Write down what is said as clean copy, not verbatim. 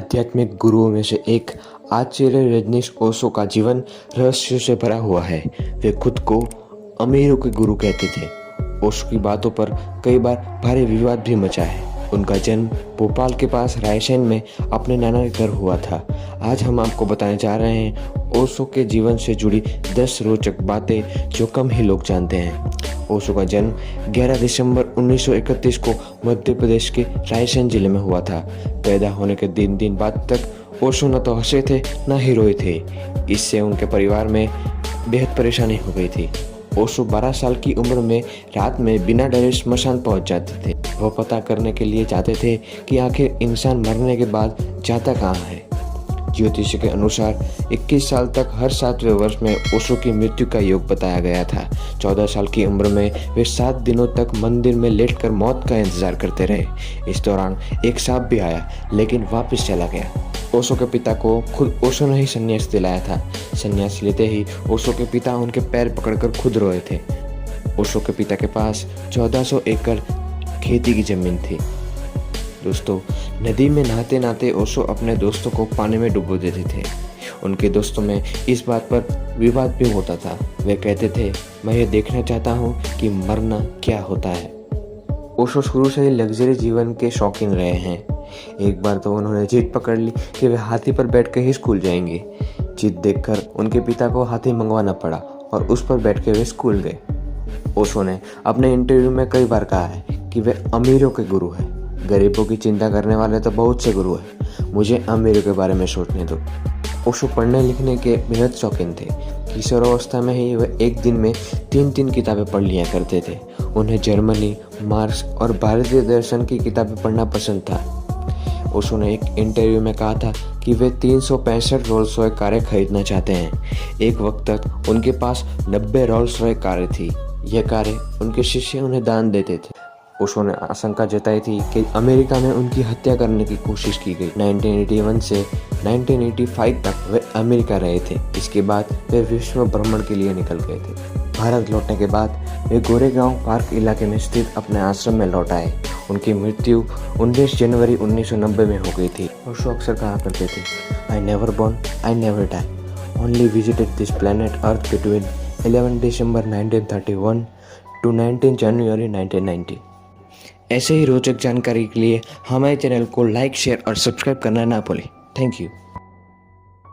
आध्यात्मिक गुरुओं में से एक आचार्य रजनीश ओशो का जीवन रहस्य से भरा हुआ है। वे खुद को अमीरों के गुरु कहते थे। ओशो की बातों पर कई बार भारी विवाद भी मचा है। उनका जन्म भोपाल के पास रायसेन में अपने नाना के घर हुआ था। आज हम आपको बताने जा रहे हैं ओशो के जीवन से जुड़ी 10 रोचक बातें जो कम ही लोग जानते हैं। ओशो का जन्म 11 दिसंबर 1931 को मध्य प्रदेश के रायसेन जिले में हुआ था। पैदा होने के 3 दिन बाद तक ओशो न तो हंसे थे न ही रोए थे। इससे उनके परिवार में बेहद परेशानी हो गई थी। ओशो 12 साल की उम्र में रात में बिना डरे श्मशान पहुंच जाते थे। वह पता करने के लिए चाहते थे कि आखिर इंसान मरने के बाद जाता कहाँ है। ज्योतिष के अनुसार 21 साल तक हर 7वें वर्ष में ओशो की मृत्यु का योग बताया गया था। 14 साल की उम्र में वे 7 दिनों तक मंदिर में लेटकर मौत का इंतजार करते रहे। इस दौरान एक सांप भी आया लेकिन वापस चला गया। ओशो के पिता को खुद ओशो ने ही संन्यास दिलाया था। संन्यास लेते ही ओशो के पिता उनके पैर पकड़कर खुद रोए थे। ओशो के पिता के पास 1400 एकड़ खेती की जमीन थी। दोस्तों, नदी में नहाते नहाते ओशो अपने दोस्तों को पानी में डुबो देते थे। उनके दोस्तों में इस बात पर विवाद भी होता था। वे कहते थे, मैं ये देखना चाहता हूँ कि मरना क्या होता है। ओशो शुरू से ही लग्जरी जीवन के शौकीन रहे हैं। एक बार तो उन्होंने जिद पकड़ ली कि वे हाथी पर बैठ कर ही स्कूल जाएंगे। जिद देखकर उनके पिता को हाथी मंगवाना पड़ा और उस पर बैठ के वे स्कूल गए। ओशो ने अपने इंटरव्यू में कई बार कहा है कि वे अमीरों के गुरु हैं। गरीबों की चिंता करने वाले तो बहुत से गुरु हैं, मुझे अमीरों के बारे में सोचने दो। ओशो पढ़ने लिखने के बेहद शौकीन थे। किशोरावस्था में ही वे एक दिन में 3-3 किताबें पढ़ लिया करते थे। उन्हें जर्मनी, मार्क्स और भारतीय दर्शन की किताबें पढ़ना पसंद था। ओशो ने एक इंटरव्यू में कहा था कि वे 365 रोल्स रॉय कारें खरीदना चाहते हैं। एक वक्त तक उनके पास 90 रोल्स रॉय कारें थी। यह कारें उनके शिष्य उन्हें दान देते थे। ओशो ने आशंका जताई थी कि अमेरिका में उनकी हत्या करने की कोशिश की गई। 1981 से 1985 तक वे अमेरिका रहे थे। इसके बाद वे विश्व भ्रमण के लिए निकल गए थे। भारत लौटने के बाद वे गोरेगांव पार्क इलाके में स्थित अपने आश्रम में लौट आए। उनकी मृत्यु 19 जनवरी 1990 में हो गई थी। ओशो अक्सर कहा करते थे, I never born, I never die, only visited this planet earth between 11 December 1931 to 19 January 1990। ऐसे ही रोचक जानकारी के लिए हमारे चैनल को लाइक, शेयर और सब्सक्राइब करना ना भूलें। Thank you.